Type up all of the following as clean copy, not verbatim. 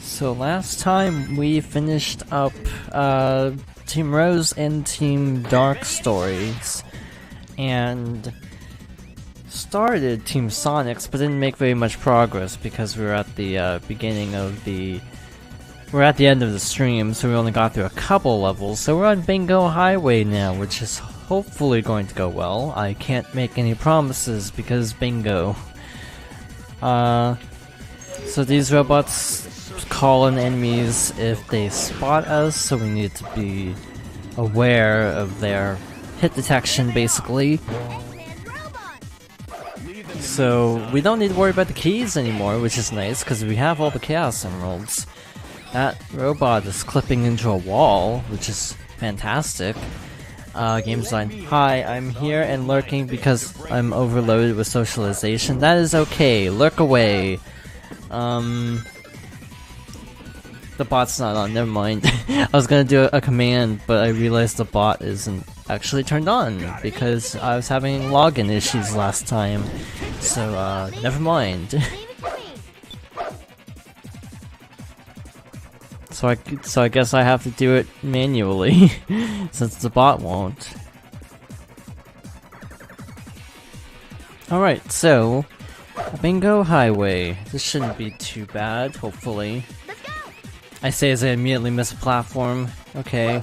So last time we finished up Team Rose and Team Dark stories, and started Team Sonic's, but didn't make very much progress because we were at the beginning of the... We're at the end of the stream, so we only got through a couple levels, so we're on Bingo Highway now, which is hopefully going to go well. I can't make any promises because bingo. So these robots call in enemies if they spot us, so we need to be aware of their hit detection, basically. So we don't need to worry about the keys anymore, which is nice, because we have all the Chaos Emeralds. That robot is clipping into a wall, which is fantastic. Game design. Hi, I'm here and lurking because I'm overloaded with socialization. That is okay, lurk away. The bot's not on, never mind. I was gonna do a command, but I realized the bot isn't actually turned on because I was having login issues last time. So, never mind. So I guess I have to do it manually, since the bot won't. Alright, so... Bingo Highway. This shouldn't be too bad, hopefully. I say as I immediately miss a platform. Okay.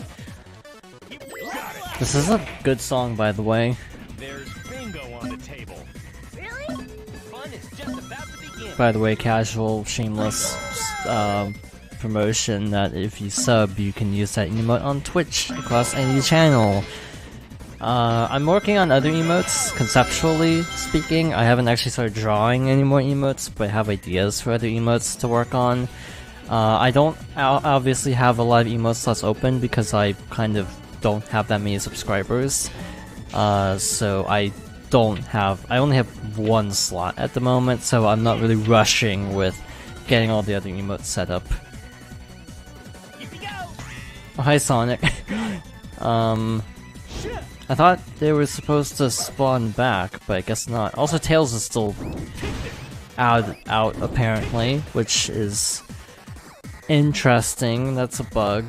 This is a good song, by the way. There's bingo on the table. Really? Fun is just about to begin. By the way, casual, shameless promotion that if you sub, you can use that emote on Twitch across any channel. I'm working on other emotes, conceptually speaking. I haven't actually started drawing any more emotes, but I have ideas for other emotes to work on. I don't obviously have a lot of emote slots open because I kind of don't have that many subscribers. So I only have one slot at the moment, so I'm not really rushing with getting all the other emotes set up. Oh, hi Sonic. I thought they were supposed to spawn back, but I guess not. Also, Tails is still out apparently, which is interesting. That's a bug.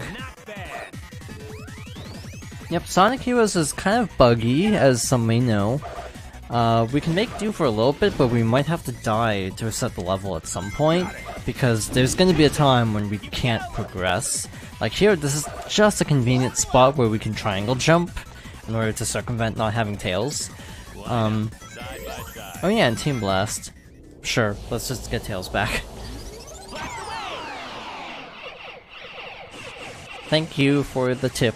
Yep, Sonic Heroes is kind of buggy, as some may know. We can make do for a little bit, but we might have to die to reset the level at some point, because there's going to be a time when we can't progress. Like here, this is just a convenient spot where we can triangle jump in order to circumvent not having Tails. Oh yeah, and Team Blast. Sure, let's just get Tails back. Thank you for the tip.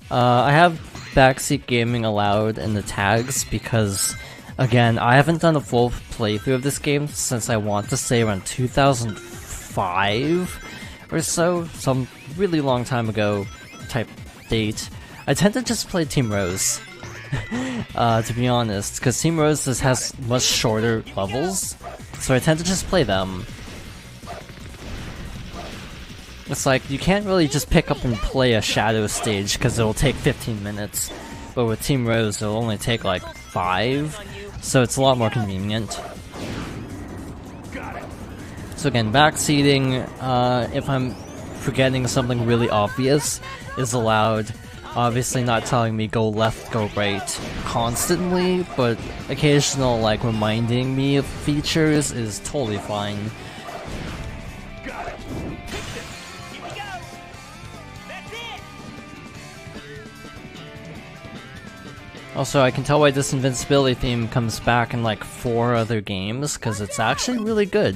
I have backseat gaming allowed in the tags because, again, I haven't done a full playthrough of this game since I want to say around 2005 or so, some really long time ago type date. I tend to just play Team Rose, to be honest, because Team Rose has much shorter levels, so I tend to just play them. It's like, you can't really just pick up and play a Shadow stage because it'll take 15 minutes, but with Team Rose it'll only take like 5, so it's a lot more convenient. So again, backseating, if I'm forgetting something really obvious, is allowed. Obviously not telling me go left, go right constantly, but occasional like reminding me of features is totally fine. Also, I can tell why this invincibility theme comes back in like 4 other games, because it's actually really good.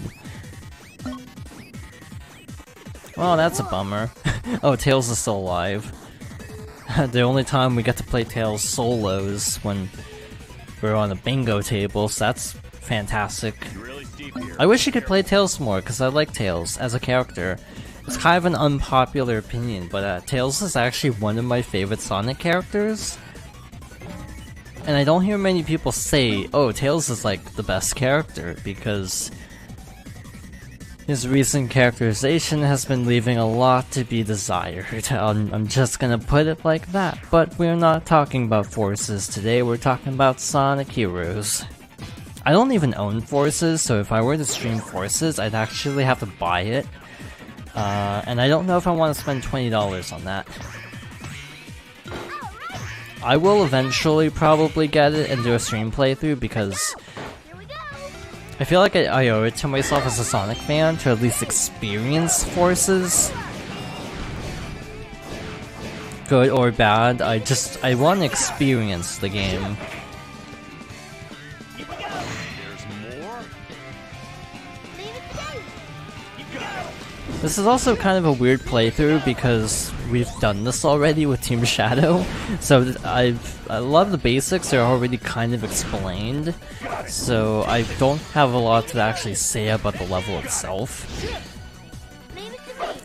Well, that's a bummer. Oh, Tails is still alive. The only time we get to play Tails solos when we're on a bingo table, so that's fantastic. I wish you could play Tails more, because I like Tails as a character. It's kind of an unpopular opinion, but Tails is actually one of my favorite Sonic characters. And I don't hear many people say, oh, Tails is like the best character, because his recent characterization has been leaving a lot to be desired. I'm just gonna put it like that. But we're not talking about forces today, we're talking about Sonic Heroes. I don't even own Forces, so if I were to stream Forces, I'd actually have to buy it. And I don't know if I want to spend $20 on that. I will eventually probably get it and do a stream playthrough because I feel like I owe it to myself as a Sonic fan to at least experience Forces. Good or bad, I want to experience the game. This is also kind of a weird playthrough because we've done this already with Team Shadow, so I love the basics, they're already kind of explained, so I don't have a lot to actually say about the level itself.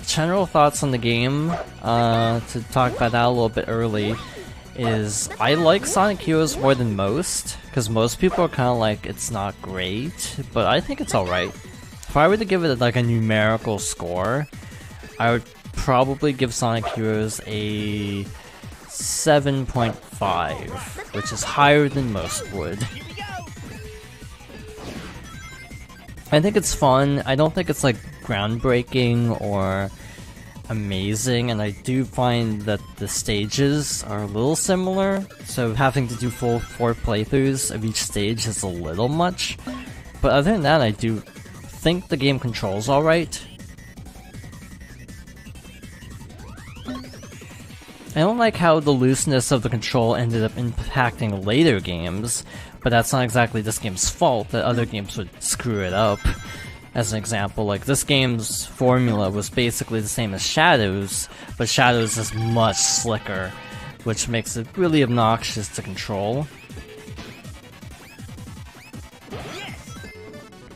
General thoughts on the game, to talk about that a little bit early, is I like Sonic Heroes more than most, because most people are kind of like, it's not great, but I think it's alright. If I were to give it like a numerical score, I would probably give Sonic Heroes a 7.5, which is higher than most would. I think it's fun. I don't think it's like groundbreaking or amazing, and I do find that the stages are a little similar, so having to do full 4 playthroughs of each stage is a little much. But other than that, I do think the game controls alright. I don't like how the looseness of the control ended up impacting later games, but that's not exactly this game's fault that other games would screw it up. As an example, like this game's formula was basically the same as Shadow's, but Shadow's is much slicker, which makes it really obnoxious to control.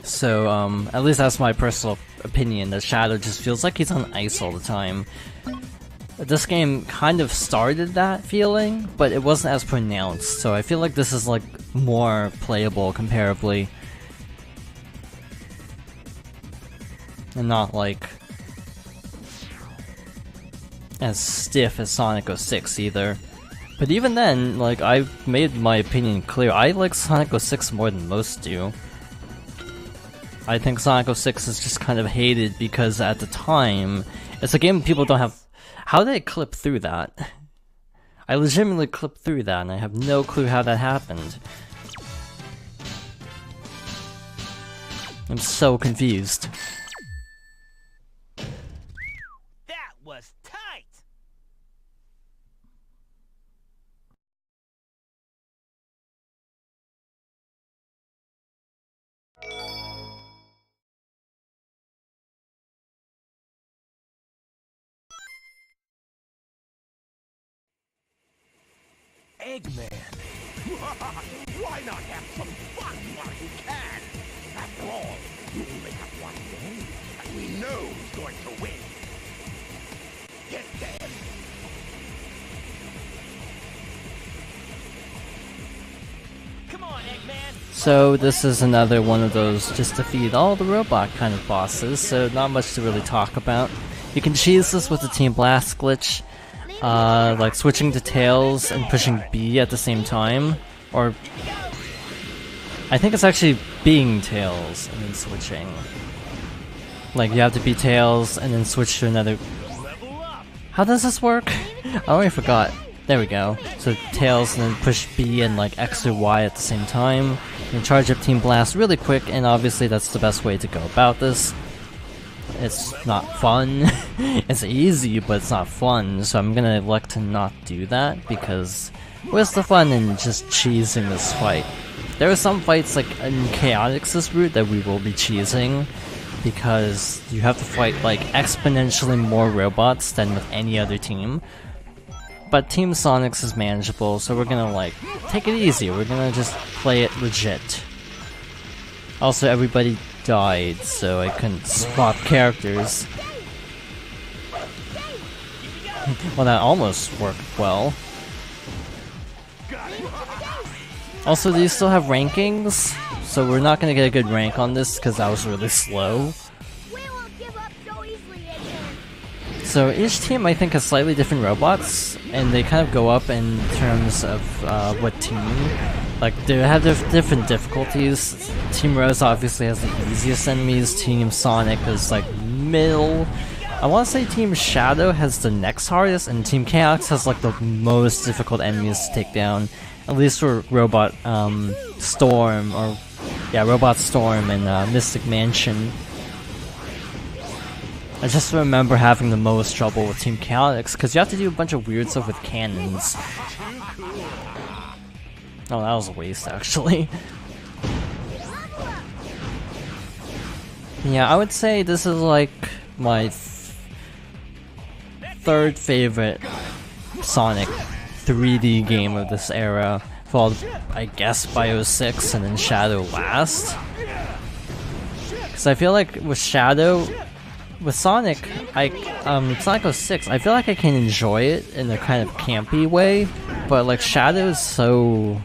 So, at least that's my personal opinion, that Shadow just feels like he's on ice all the time. This game kind of started that feeling, but it wasn't as pronounced, so I feel like this is like more playable comparably. And not like as stiff as Sonic 06 either. But even then, like, I've made my opinion clear, I like Sonic 06 more than most do. I think Sonic 06 is just kind of hated because at the time, it's a game people don't have. How did I clip through that? I legitimately clipped through that and I have no clue how that happened. I'm so confused. That was tight! Eggman! Why not have some fun while you can? After all, you only have one game, and we know who's going to win. Get them! Come on, Eggman! So this is another one of those just defeat all the robot kind of bosses, so not much to really talk about. You can cheese this with the Team Blast glitch, like switching to Tails and pushing B at the same time, or I think it's actually being Tails and then switching. Like you have to be Tails and then switch to another. How does this work? I already forgot. There we go. So Tails and then push B and like X or Y at the same time, and charge up Team Blast really quick, and obviously that's the best way to go about this. It's not fun. It's easy, but it's not fun, so I'm gonna elect to not do that, because where's the fun in just cheesing this fight? There are some fights, like in Chaotix's route, that we will be cheesing, because you have to fight like exponentially more robots than with any other team. But Team Sonic's is manageable, so we're gonna like take it easy, we're gonna just play it legit. Also, everybody died, so I couldn't swap characters. Well, that almost worked well. Also, these still have rankings, so we're not gonna get a good rank on this because I was really slow. So each team, I think, has slightly different robots, and they kind of go up in terms of what team Like, they have different difficulties. Team Rose obviously has the easiest enemies, Team Sonic is like middle. I want to say Team Shadow has the next hardest, and Team Chaos has like the most difficult enemies to take down. At least for Robot Storm, or yeah, Robot Storm and Mystic Mansion. I just remember having the most trouble with Team Chaotix, because you have to do a bunch of weird stuff with cannons. Oh, that was a waste, actually. Yeah, I would say this is like my third favorite Sonic 3D game of this era, followed, I guess, by 06 and then Shadow last. Because I feel like with Shadow, with Sonic, Sonic 06, I feel like I can enjoy it in a kind of campy way, but like Shadow is so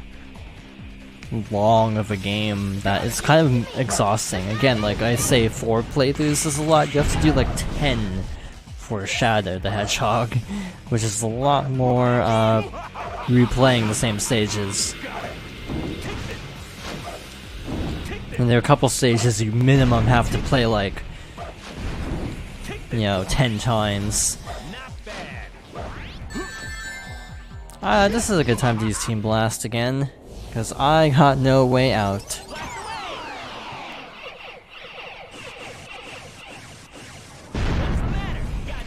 long of a game that it's kind of exhausting. Again, like I say, 4 playthroughs is a lot. You have to do like 10 for Shadow the Hedgehog, which is a lot more replaying the same stages. And there are a couple stages you minimum have to play like, you know, 10 times. This is a good time to use Team Blast again, because I got no way out.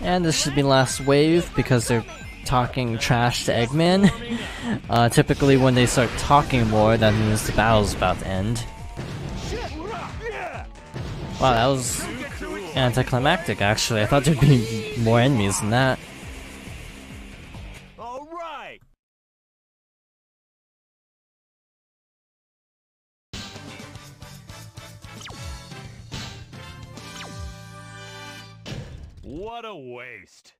And this should be last wave, because they're talking trash to Eggman. Typically when they start talking more, that means the battle's about to end. Wow, that was anticlimactic, actually. I thought there'd be more enemies than that. All right. What a waste.